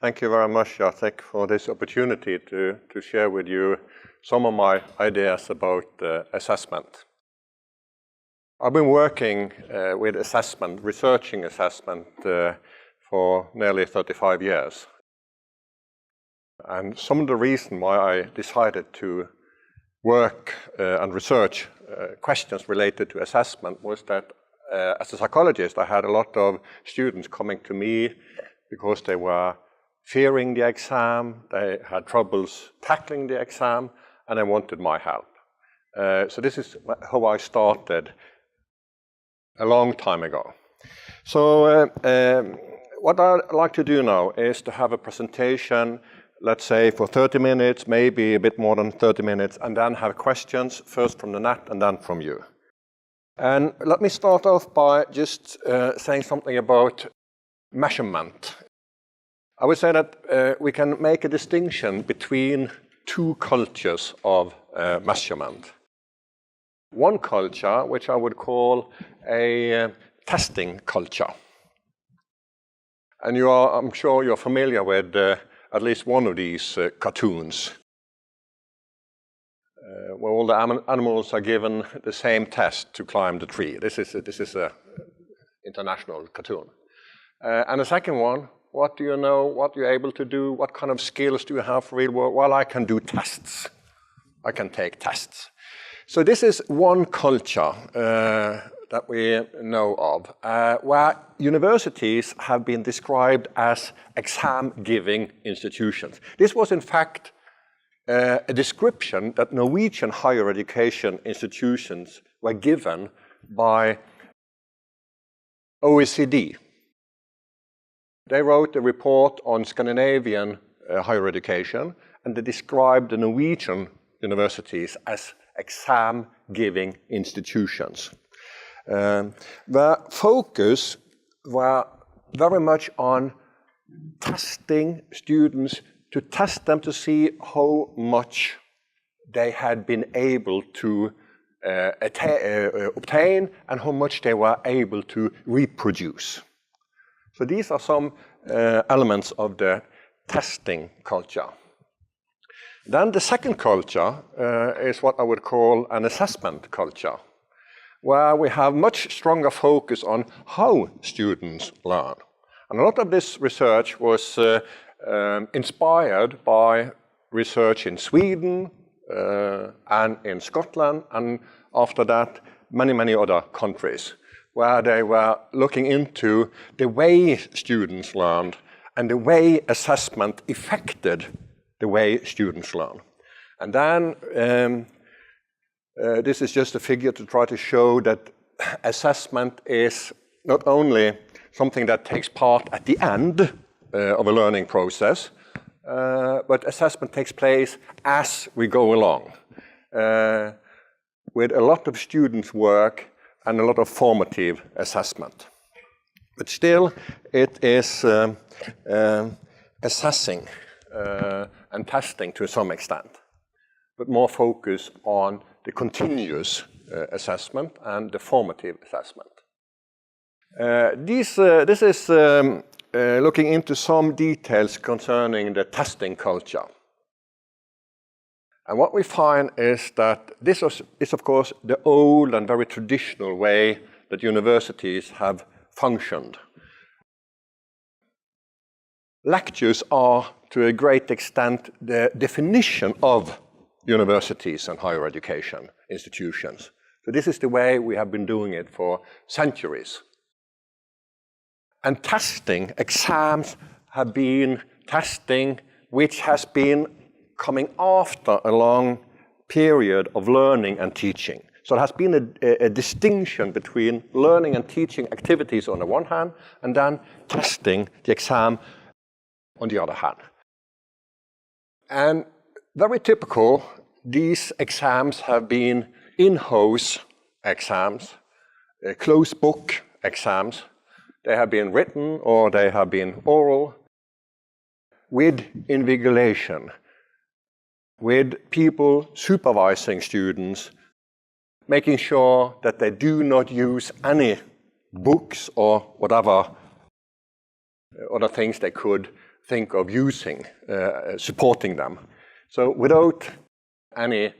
Thank you very much, Jacek, for this opportunity to share with you some of my ideas about assessment. I've been working with assessment, researching assessment for nearly 35 years. And some of the reason why I decided to work and research questions related to assessment was that as a psychologist, I had a lot of students coming to me because they were fearing the exam, they had troubles tackling the exam, and they wanted my help. So this is how I started a long time ago. So what I'd like to do now is to have a presentation, let's say for 30 minutes, maybe a bit more than 30 minutes, and then have questions, first from the net and then from you. And let me start off by just saying something about measurement. I would say that we can make a distinction between two cultures of measurement. One culture, which I would call a testing culture. And I'm sure you're familiar with at least one of these cartoons, where all the animals are given the same test to climb the tree. This is an international cartoon. And the second one, what do you know, what you're able to do, what kind of skills do you have for real world? Well, I can do tests. I can take tests. So this is one culture that we know of, where universities have been described as exam-giving institutions. This was in fact a description that Norwegian higher education institutions were given by OECD. They wrote a report on Scandinavian higher education, and they described the Norwegian universities as exam-giving institutions. The focus were very much on testing students, to test them to see how much they had been able to obtain and how much they were able to reproduce. So these are some elements of the testing culture. Then the second culture is what I would call an assessment culture, where we have much stronger focus on how students learn. And a lot of this research was inspired by research in Sweden and in Scotland, and after that, many other countries, where they were looking into the way students learned and the way assessment affected the way students learn. And then this is just a figure to try to show that assessment is not only something that takes part at the end of a learning process, but assessment takes place as we go along, with a lot of students' work and a lot of formative assessment. But still, it is assessing and testing to some extent, but more focus on the continuous assessment and the formative assessment. This is looking into some details concerning the testing culture. And what we find is that this is, of course, the old and very traditional way that universities have functioned. Lectures are, to a great extent, the definition of universities and higher education institutions. So this is the way we have been doing it for centuries. And testing, exams have been testing which has been coming after a long period of learning and teaching. So there has been a distinction between learning and teaching activities on the one hand, and then testing, the exam, on the other hand. And very typical, these exams have been in-house exams, closed book exams. They have been written or they have been oral, with invigilation, with people supervising students, making sure that they do not use any books or whatever other things they could think of using, supporting them. So without any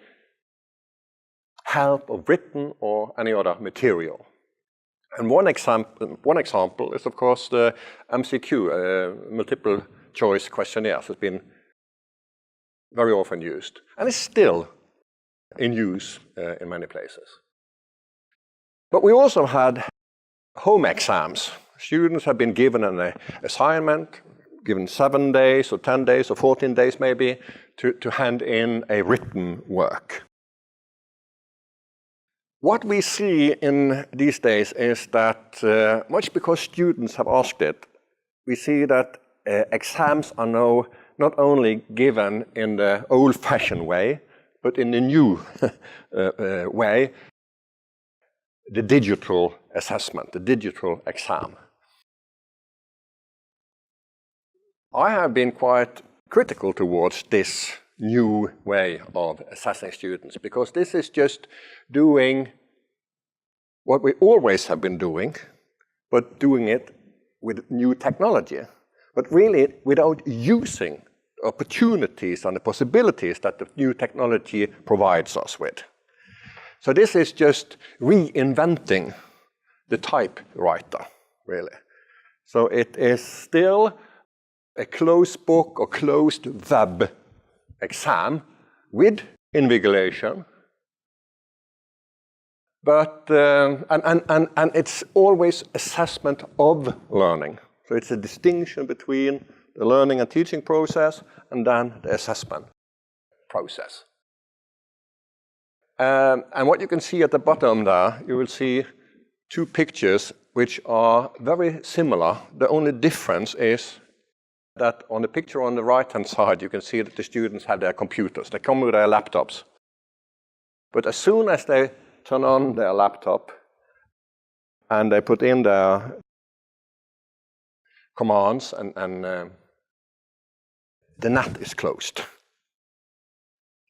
help of written or any other material. And one example is, of course, the MCQ, multiple choice questionnaires, has been very often used and is still in use in many places. But we also had home exams. Students have been given an assignment, given 7 days or 10 days or 14 days maybe, to hand in a written work. What we see in these days is that, much because students have asked it, we see that exams are now not only given in the old-fashioned way, but in the new way, the digital assessment, the digital exam. I have been quite critical towards this new way of assessing students, because this is just doing what we always have been doing, but doing it with new technology, but really without using opportunities and the possibilities that the new technology provides us with. So this is just reinventing the typewriter, really. So it is still a closed book or closed web exam with invigilation, but and it's always assessment of learning. So it's a distinction between the learning and teaching process and then the assessment process. And what you can see at the bottom there, you will see two pictures which are very similar. The only difference is that on the picture on the right-hand side, you can see that the students have their computers. They come with their laptops. But as soon as they turn on their laptop and they put in their commands and the net is closed.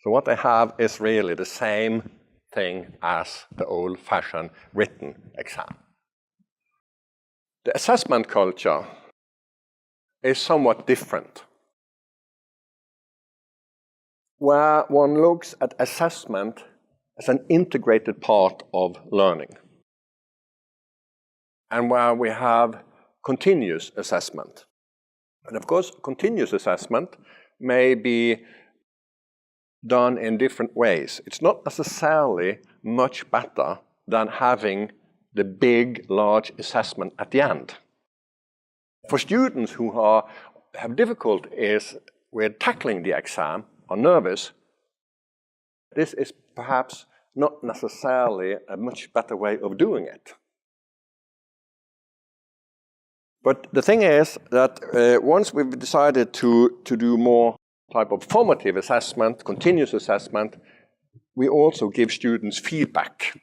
So what they have is really the same thing as the old-fashioned written exam. The assessment culture is somewhat different, where one looks at assessment as an integrated part of learning, and where we have continuous assessment. And of course, continuous assessment may be done in different ways. It's not necessarily much better than having the big, large assessment at the end. For students who have difficulties with tackling the exam, are nervous, this is perhaps not necessarily a much better way of doing it. But the thing is that once we've decided to do more type of formative assessment, continuous assessment, we also give students feedback.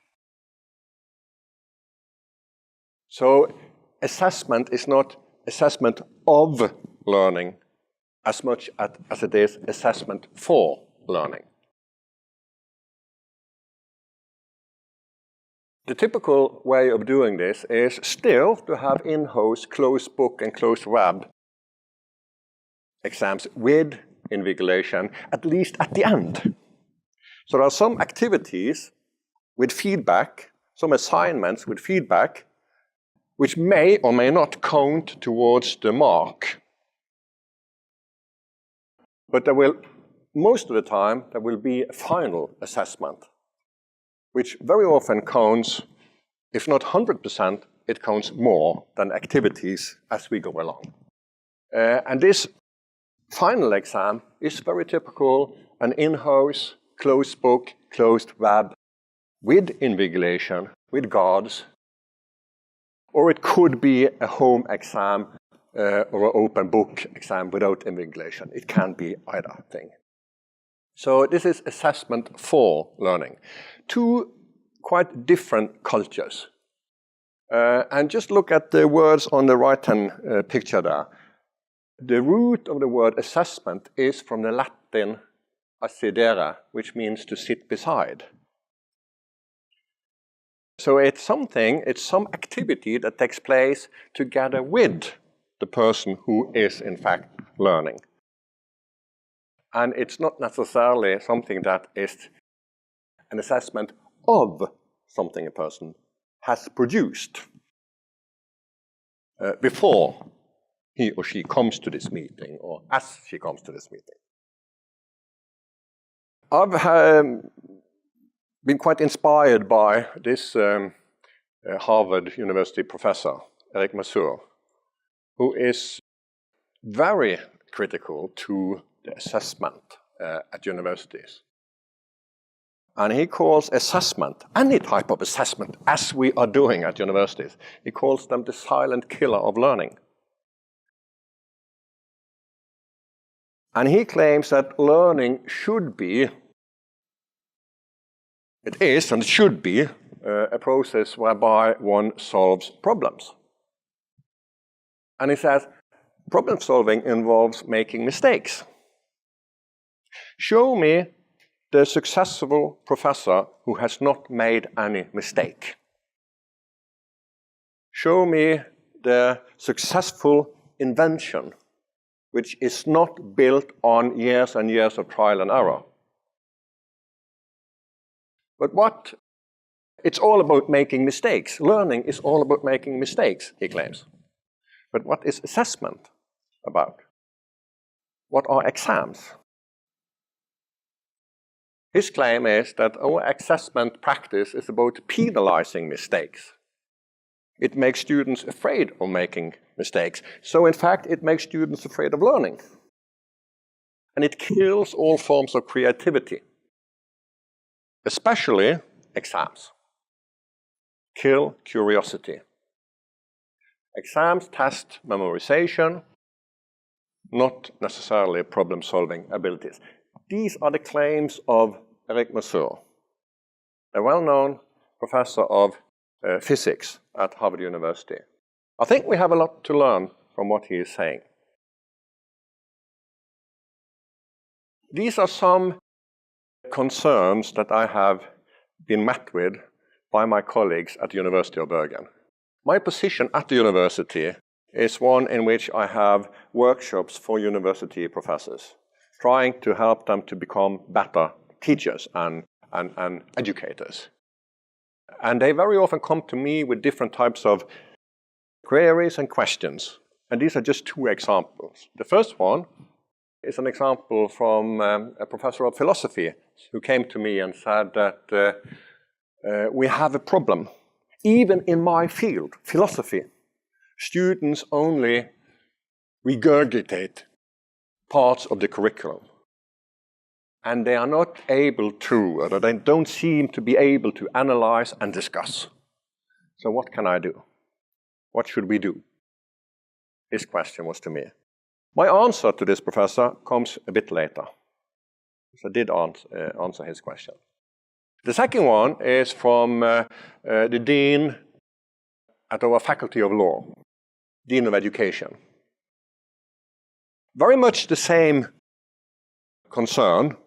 So assessment is not assessment of learning as much as it is assessment for learning. The typical way of doing this is still to have in-house closed book and closed web exams with invigilation, at least at the end. So there are some activities with feedback, some assignments with feedback, which may or may not count towards the mark. But there will, most of the time, there will be a final assessment, which very often counts, if not 100%, it counts more than activities as we go along. And this final exam is very typical, an in-house, closed book, closed web, with invigilation, with guards, or it could be a home exam or an open book exam without invigilation. It can be either thing. So this is assessment for learning. Two quite different cultures. And just look at the words on the right-hand picture there. The root of the word assessment is from the Latin assidere, which means to sit beside. So it's some activity that takes place together with the person who is in fact learning. And it's not necessarily something that is an assessment of something a person has produced before he or she comes to this meeting or as she comes to this meeting. I've been quite inspired by this Harvard University professor, Mazur, who is very critical to the assessment at universities. And he calls assessment, any type of assessment, as we are doing at universities, he calls them the silent killer of learning. And he claims that learning should be, it is and it should be, a process whereby one solves problems. And he says, problem solving involves making mistakes. Show me the successful professor who has not made any mistake. Show me the successful invention which is not built on years and years of trial and error. But it's all about making mistakes. Learning is all about making mistakes, he claims. But what is assessment about? What are exams? His claim is that our assessment practice is about penalizing mistakes. It makes students afraid of making mistakes. So in fact, it makes students afraid of learning. And it kills all forms of creativity, especially exams. Kill curiosity. Exams test memorization, not necessarily problem-solving abilities. These are the claims of Mazur, a well-known professor of physics at Harvard University. I think we have a lot to learn from what he is saying. These are some concerns that I have been met with by my colleagues at the University of Bergen. My position at the university is one in which I have workshops for university professors, trying to help them to become better teachers and educators. And they very often come to me with different types of queries and questions. And these are just two examples. The first one is an example from a professor of philosophy who came to me and said that we have a problem. Even in my field, philosophy, students only regurgitate parts of the curriculum. And they are not able to, or they don't seem to be able to analyze and discuss. So what can I do? What should we do? His question was to me. My answer to this professor comes a bit later. So I did answer his question. The second one is from the Dean at our Faculty of Law, Dean of Education. Very much the same concern,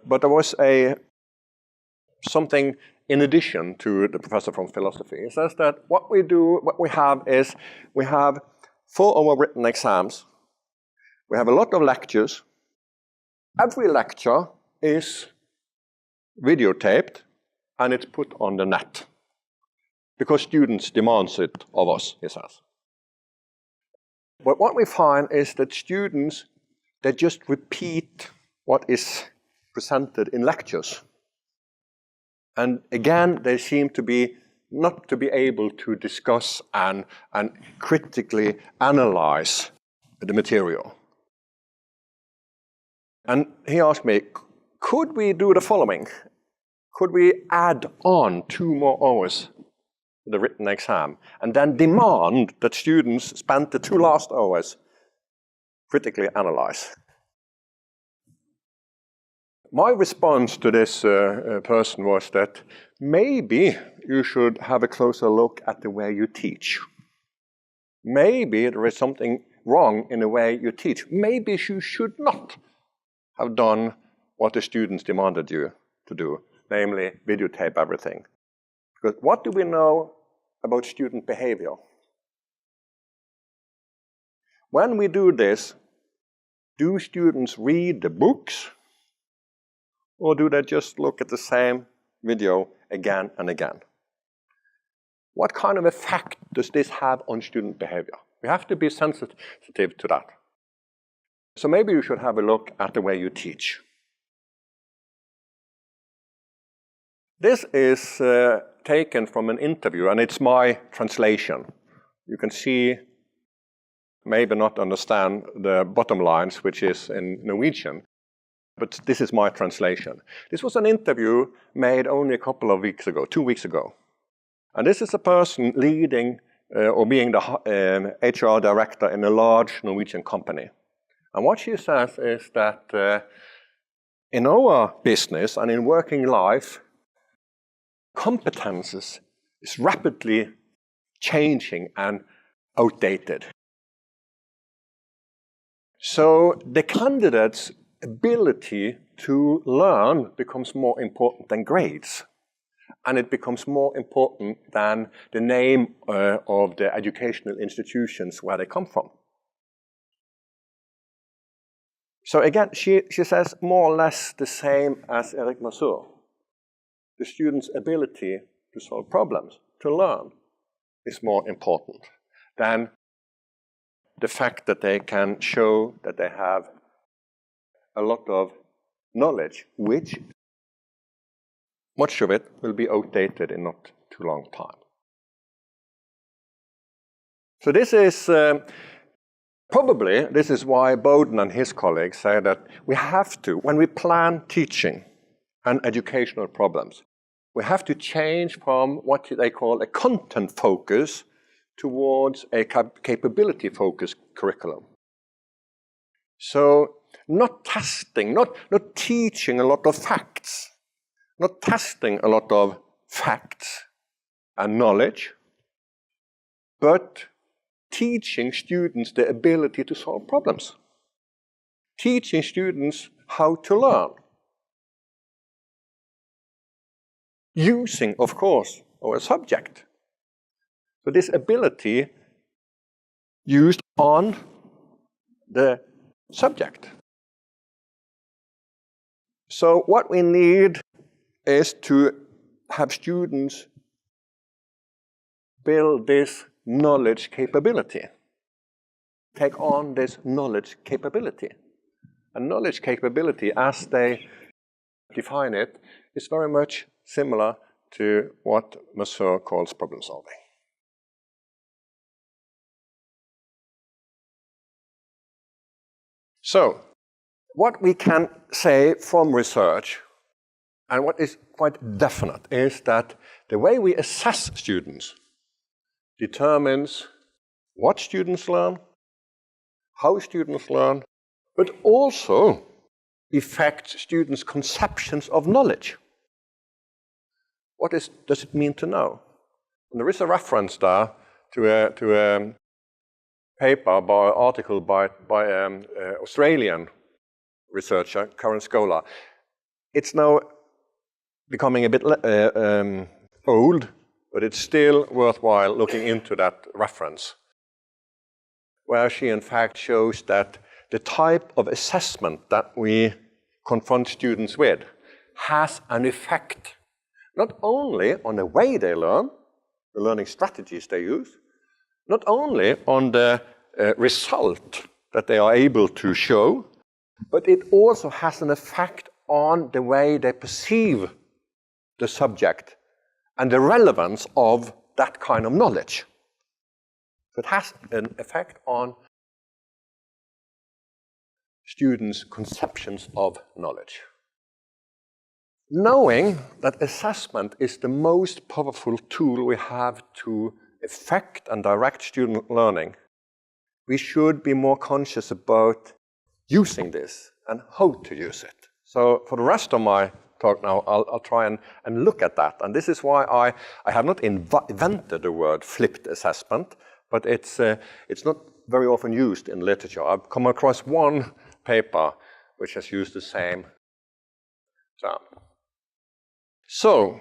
but there was something in addition to the professor from philosophy. He says that what we have is, we have 4 our written exams, we have a lot of lectures. Every lecture is videotaped and it's put on the net because students demand it of us, he says. But what we find is that students, they just repeat what is presented in lectures. And again, they seem to be not to be able to discuss and critically analyze the material. And he asked me, could we do the following? Could we add on 2 more hours to the written exam and then demand that students spend the 2 last hours critically analyze? My response to this person was that maybe you should have a closer look at the way you teach. Maybe there is something wrong in the way you teach. Maybe you should not have done what the students demanded you to do, namely videotape everything. Because what do we know about student behavior? When we do this, do students read the books, or do they just look at the same video again and again? What kind of effect does this have on student behavior? We have to be sensitive to that. So maybe you should have a look at the way you teach. This is taken from an interview, and it's my translation. You can see, maybe not understand the bottom lines, which is in Norwegian, but this is my translation. This was an interview made only a couple of weeks ago, 2 weeks ago. And this is a person leading or being the HR director in a large Norwegian company. And what she says is that in our business and in working life, competences is rapidly changing and outdated. So the candidate's ability to learn becomes more important than grades. And it becomes more important than the name of the educational institutions where they come from. So again, she says more or less the same as Erik Mazur. The student's ability to solve problems, to learn, is more important than the fact that they can show that they have a lot of knowledge, which much of it will be outdated in not too long time. So this is probably this is why Bowden and his colleagues say that we have to, when we plan teaching and educational problems, we have to change from what they call a content focus towards a capability focused curriculum. So not testing, not teaching a lot of facts, not testing a lot of facts and knowledge, but teaching students the ability to solve problems. Teaching students how to learn. Using, of course, our subject. So this ability used on the subject. So what we need is to have students build this knowledge capability. Take on this knowledge capability. And knowledge capability, as they define it, is very much similar to what Mazur calls problem solving. So, what we can say from research, and what is quite definite, is that the way we assess students determines what students learn, how students learn, but also affects students' conceptions of knowledge. What does it mean to know? And there is a reference there to a paper by article by Australian researcher Karen Scholar. It's now becoming a bit old, but it's still worthwhile looking into that reference, where she in fact shows that the type of assessment that we confront students with has an effect not only on the way they learn, the learning strategies they use, not only on the result that they are able to show, but it also has an effect on the way they perceive the subject and the relevance of that kind of knowledge. So it has an effect on students' conceptions of knowledge. Knowing that assessment is the most powerful tool we have to affect and direct student learning, we should be more conscious about using this and how to use it. So for the rest of my talk now, I'll try and look at that. And this is why I have not invented the word flipped assessment, but it's not very often used in literature. I've come across one paper which has used the same term. So,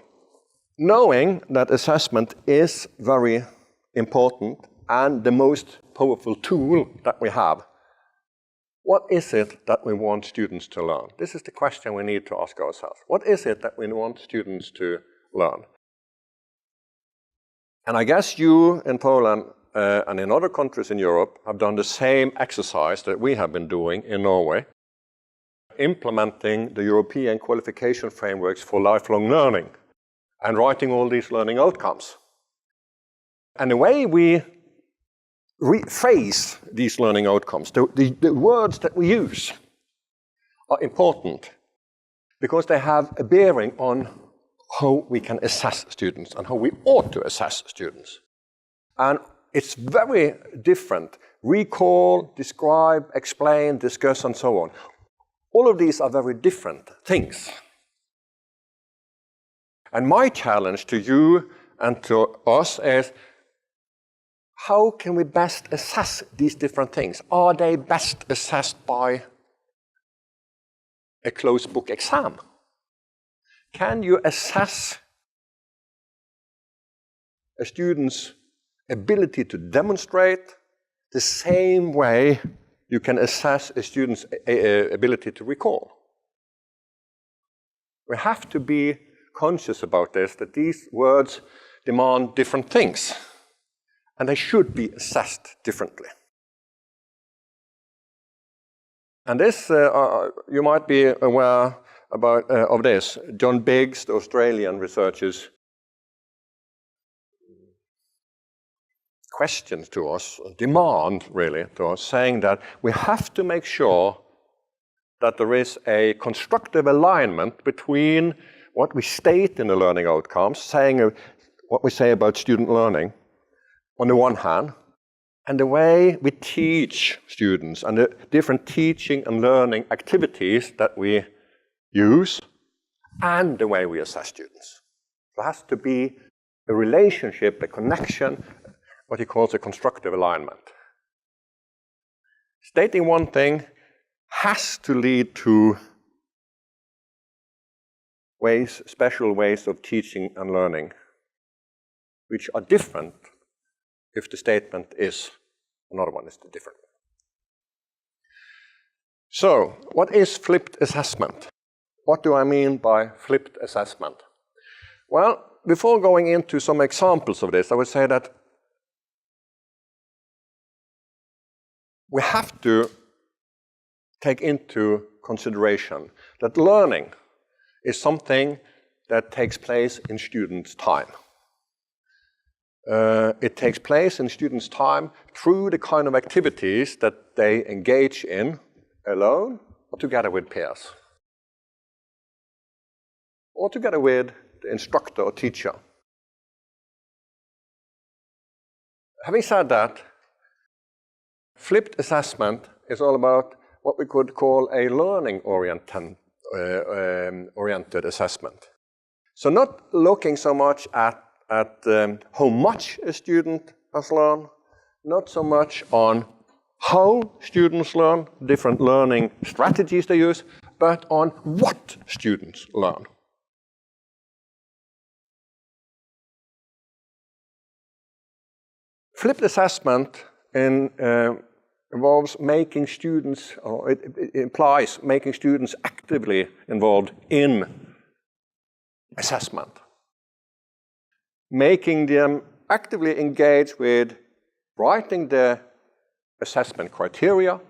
knowing that assessment is very important and the most powerful tool that we have. What is it that we want students to learn? This is the question we need to ask ourselves. What is it that we want students to learn? And I guess you in Poland and in other countries in Europe have done the same exercise that we have been doing in Norway, implementing the European qualification frameworks for lifelong learning and writing all these learning outcomes. And the way we rephrase these learning outcomes, the words that we use are important because they have a bearing on how we can assess students and how we ought to assess students. And it's very different. Recall, describe, explain, discuss, and so on. All of these are very different things. And my challenge to you and to us is, how can we best assess these different things? Are they best assessed by a closed book exam? Can you assess a student's ability to demonstrate the same way you can assess a student's ability to recall? We have to be conscious about this, that these words demand different things, and they should be assessed differently. And this, you might be aware of this. John Biggs, the Australian researcher's questions to us, demand really to us, saying that we have to make sure that there is a constructive alignment between what we state in the learning outcomes, saying what we say about student learning on the one hand, and the way we teach students and the different teaching and learning activities that we use, and the way we assess students. There has to be a relationship, a connection, what he calls a constructive alignment. Stating one thing has to lead to ways, special ways of teaching and learning, which are different if the statement is another one is different. So, what is flipped assessment? What do I mean by flipped assessment? Well, before going into some examples of this, I would say that we have to take into consideration that learning is something that takes place in students' time. It takes place in students' time through the kind of activities that they engage in alone or together with peers, or together with the instructor or teacher. Having said that, flipped assessment is all about what we could call a learning-oriented assessment. So not looking so much at how much a student has learned, not so much on how students learn, different learning strategies they use, but on what students learn. Flipped assessment involves making students, or it implies making students actively involved in assessment. Making them actively engage with writing the assessment criteria,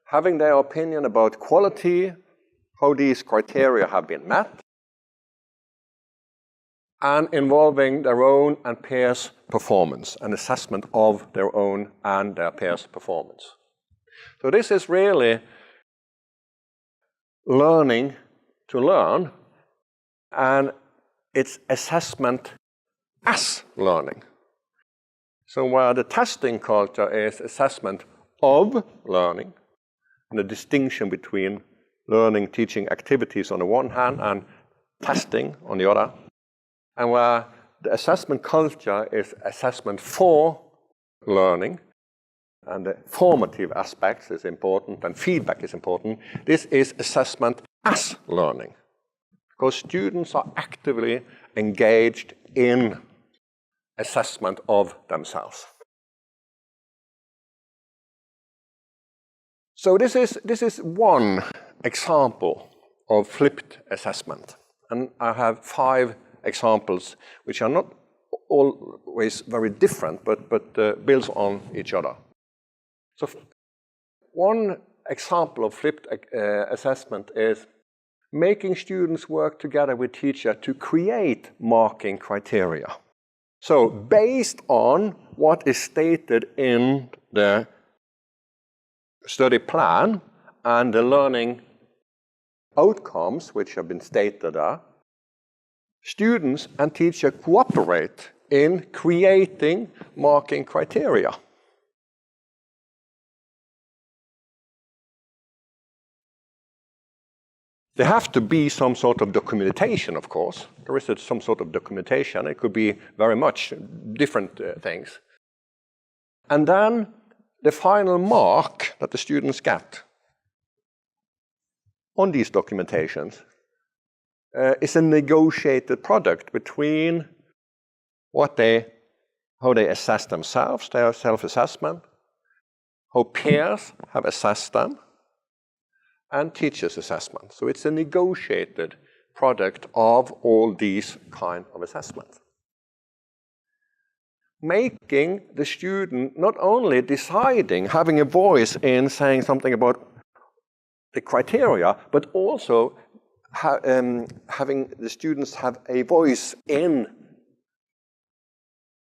having their opinion about quality, how these criteria have been met, and involving their own and peers' performance, an assessment of their own and their peers' performance. So this is really learning to learn, and it's assessment as learning. So where the testing culture is assessment of learning, and the distinction between learning, teaching activities on the one hand and testing on the other, and where the assessment culture is assessment for learning, and the formative aspects is important, and feedback is important, this is assessment as learning. Because students are actively engaged in assessment of themselves. So this is one example of flipped assessment. And I have 5 examples which are not always very different, but builds on each other. So one example of flipped assessment is making students work together with teacher to create marking criteria. So based on what is stated in the study plan and the learning outcomes which have been stated there, students and teacher cooperate in creating marking criteria. There have to be some sort of documentation, of course. There is some sort of documentation. It could be very much different things. And then the final mark that the students get on these documentations is a negotiated product between how they assess themselves, their self-assessment, how peers have assessed them, and teachers' assessment. So it's a negotiated product of all these kind of assessments. Making the student not only deciding, having a voice in saying something about the criteria, but also having the students have a voice in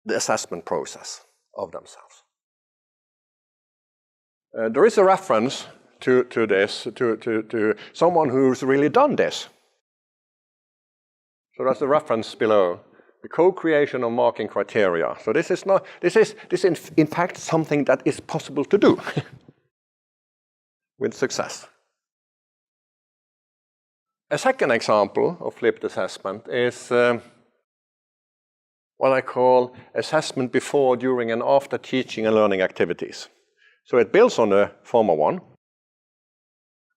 the assessment process of themselves. There is a reference to this, to someone who's really done this. So that's the reference below, the co-creation of marking criteria. So this is in fact something that is possible to do with success. A second example of flipped assessment is what I call assessment before, during, and after teaching and learning activities. So it builds on the former one,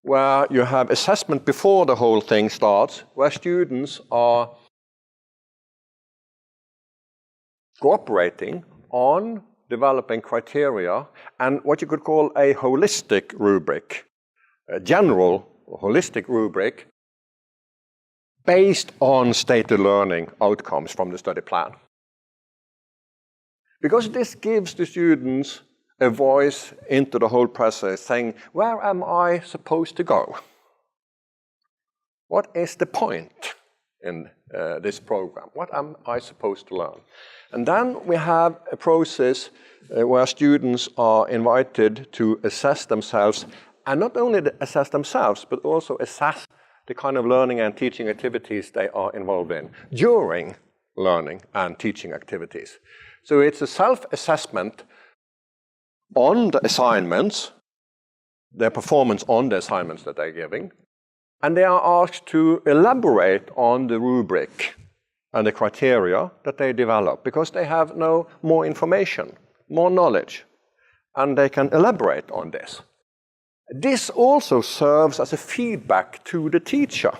where you have assessment before the whole thing starts, where students are cooperating on developing criteria and what you could call a holistic rubric, a general holistic rubric based on stated learning outcomes from the study plan. Because this gives the students a voice into the whole process, saying, where am I supposed to go? What is the point in this program? What am I supposed to learn? And then we have a process where students are invited to assess themselves, and not only assess themselves, but also assess the kind of learning and teaching activities they are involved in during learning and teaching activities. So it's a self-assessment on the assignments, their performance on the assignments that they're giving, and they are asked to elaborate on the rubric and the criteria that they develop, because they have no more information, more knowledge, and they can elaborate on this. This also serves as a feedback to the teacher,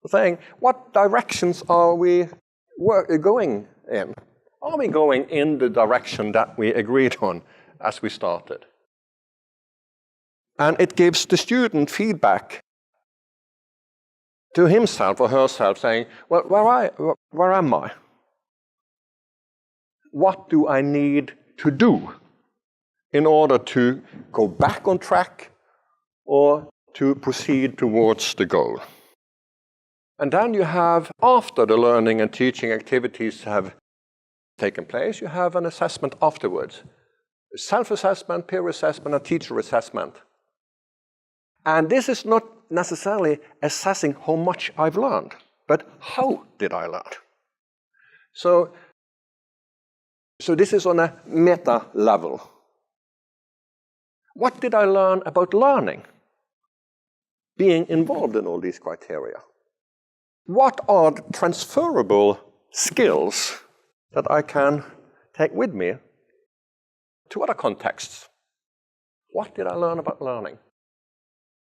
saying, what directions are we going in? Are we going in the direction that we agreed on as we started? And it gives the student feedback to himself or herself, saying, well, where am I? What do I need to do in order to go back on track or to proceed towards the goal? And then you have, after the learning and teaching activities have taken place, you have an assessment afterwards. Self-assessment, peer assessment, and teacher assessment. And this is not necessarily assessing how much I've learned, but how did I learn? So this is on a meta level. What did I learn about learning? Being involved in all these criteria. What are the transferable skills that I can take with me to other contexts? What did I learn about learning?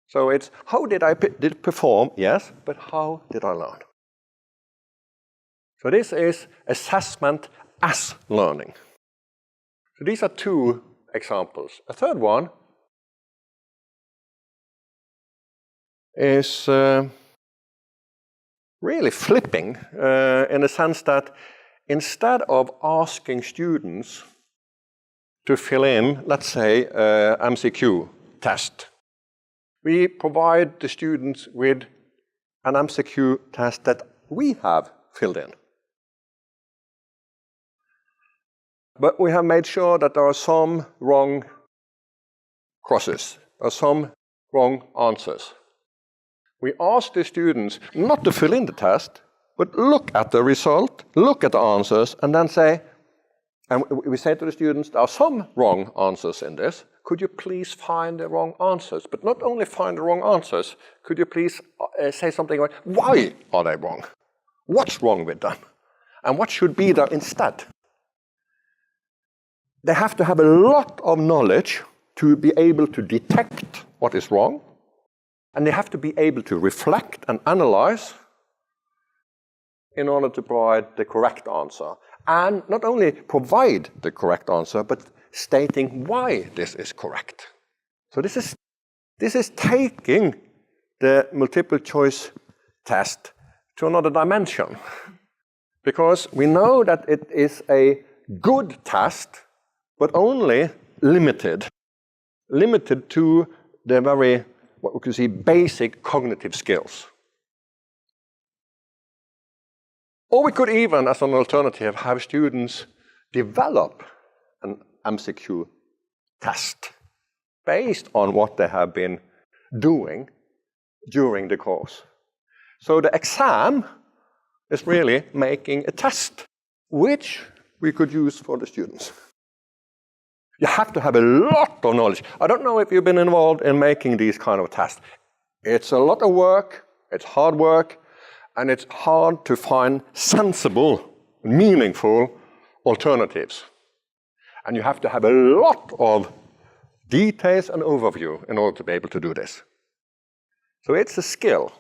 So it's, how did I perform? Yes, but how did I learn? So this is assessment as learning. So these are two examples. A third one is really flipping in the sense that instead of asking students to fill in, let's say, MCQ test, we provide the students with an MCQ test that we have filled in. But we have made sure that there are some wrong crosses, or some wrong answers. We ask the students not to fill in the test, but look at the result, look at the answers, and then say, and we say to the students, there are some wrong answers in this. Could you please find the wrong answers? But not only find the wrong answers, could you please say something like, why are they wrong? What's wrong with them? And what should be there instead? They have to have a lot of knowledge to be able to detect what is wrong. And they have to be able to reflect and analyze in order to provide the correct answer. And not only provide the correct answer, but stating why this is correct. So this is taking the multiple choice test to another dimension. Because we know that it is a good test, but only limited to the very, what we could see, basic cognitive skills. Or we could even, as an alternative, have students develop an MCQ test based on what they have been doing during the course. So the exam is really making a test, which we could use for the students. You have to have a lot of knowledge. I don't know if you've been involved in making these kind of tests. It's a lot of work, it's hard work, and it's hard to find sensible, meaningful alternatives. And you have to have a lot of details and overview in order to be able to do this. So it's a skill.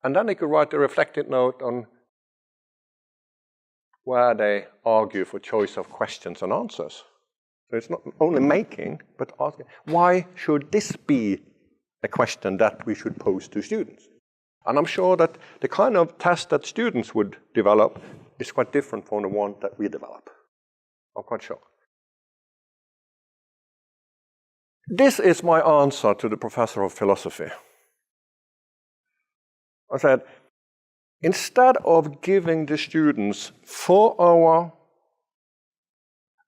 And then they could write a reflected note on where they argue for choice of questions and answers. So it's not only making, but asking, why should this be a question that we should pose to students? And I'm sure that the kind of test that students would develop is quite different from the one that we develop. I'm quite sure. This is my answer to the professor of philosophy. I said, instead of giving the students 4-hour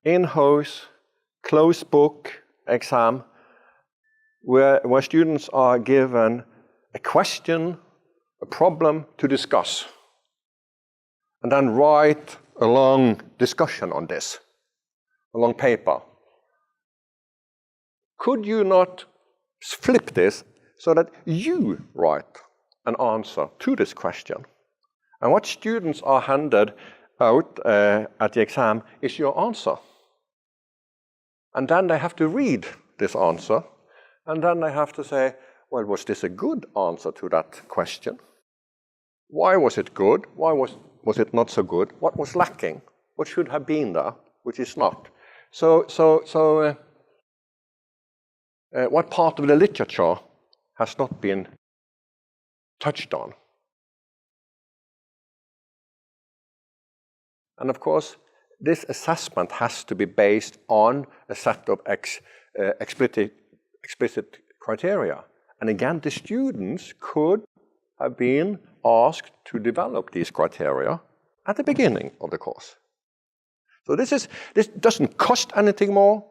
in-house closed book exam where students are given a question, a problem to discuss, and then write a long discussion on this, a long paper. Could you not flip this so that you write an answer to this question? And what students are handed out at the exam is your answer. And then they have to read this answer, and then they have to say, well, was this a good answer to that question? Why was it good? Why was it not so good? What was lacking? What should have been there, which is not? What part of the literature has not been touched on? And of course, this assessment has to be based on a set of explicit criteria. And again, the students could have been asked to develop these criteria at the beginning of the course. So this doesn't cost anything more.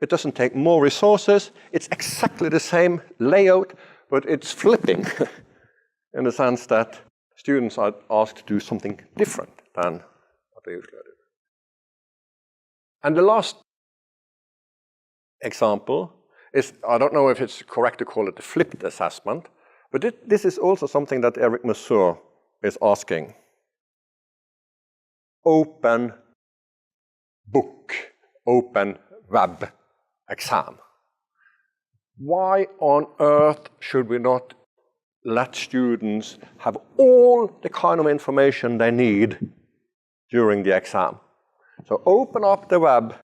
It doesn't take more resources. It's exactly the same layout, but it's flipping in the sense that students are asked to do something different than what they usually do. And the last example is, I don't know if it's correct to call it the flipped assessment, but this is also something that Eric Mazur is asking. Open book, open web exam. Why on earth should we not let students have all the kind of information they need during the exam. So open up the web,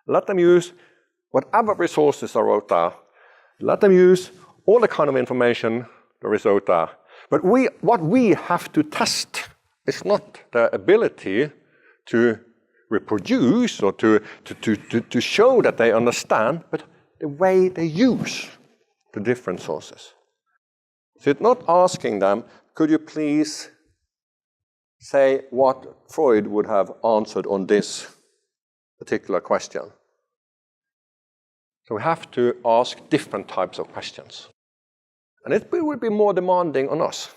let them use whatever resources are out there, let them use all the kind of information there is out there. But what we have to test is not the ability to reproduce or to show that they understand, but the way they use the different sources. So it's not asking them, could you please say what Freud would have answered on this particular question. So we have to ask different types of questions. And it will be more demanding on us,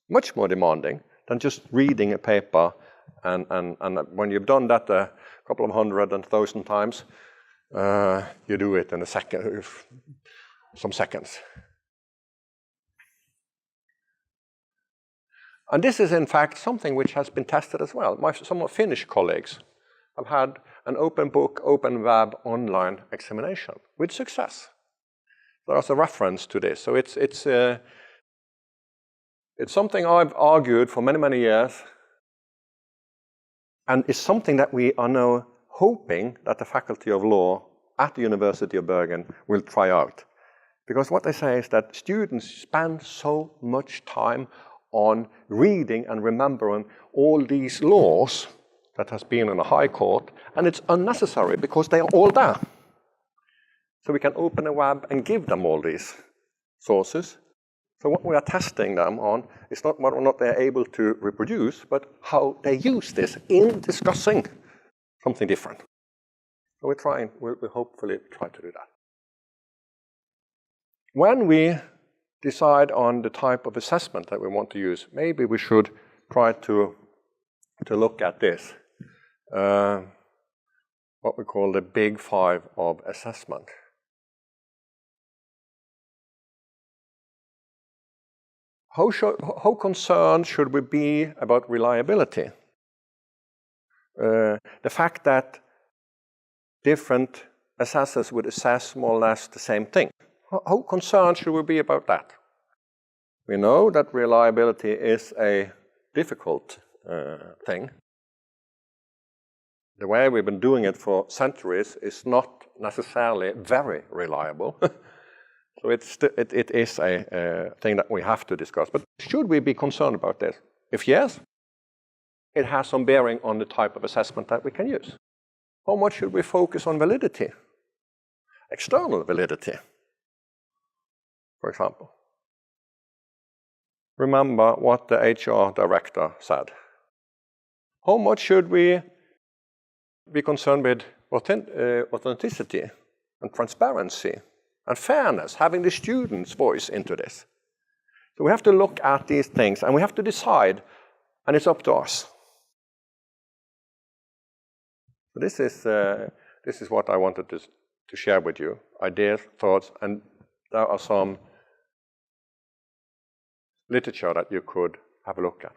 much more demanding than just reading a paper. And when you've done that a couple of 100 and 1,000 times, you do it in a second, some seconds. And this is, in fact, something which has been tested as well. Some of Finnish colleagues have had an open book, open web online examination with success. There's a reference to this. So it's something I've argued for many, many years. And it's something that we are now hoping that the Faculty of Law at the University of Bergen will try out. Because what they say is that students spend so much time on reading and remembering all these laws that has been in the High Court, and it's unnecessary because they are all there. So we can open a web and give them all these sources. So what we are testing them on is not whether or not they're able to reproduce, but how they use this in discussing something different. So we'll hopefully try to do that. When we decide on the type of assessment that we want to use, maybe we should try to look at this, what we call the big five of assessment. How concerned should we be about reliability? The fact that different assessors would assess more or less the same thing. How concerned should we be about that? We know that reliability is a difficult thing. The way we've been doing it for centuries is not necessarily very reliable. So it is a thing that we have to discuss. But should we be concerned about this? If yes, it has some bearing on the type of assessment that we can use. How much should we focus on validity? External validity, for example. Remember what the HR director said. How much should we be concerned with authenticity and transparency and fairness, having the student's voice into this? So we have to look at these things and we have to decide, and it's up to us. So this is what I wanted to share with you, ideas, thoughts, and there are some literature that you could have a look at.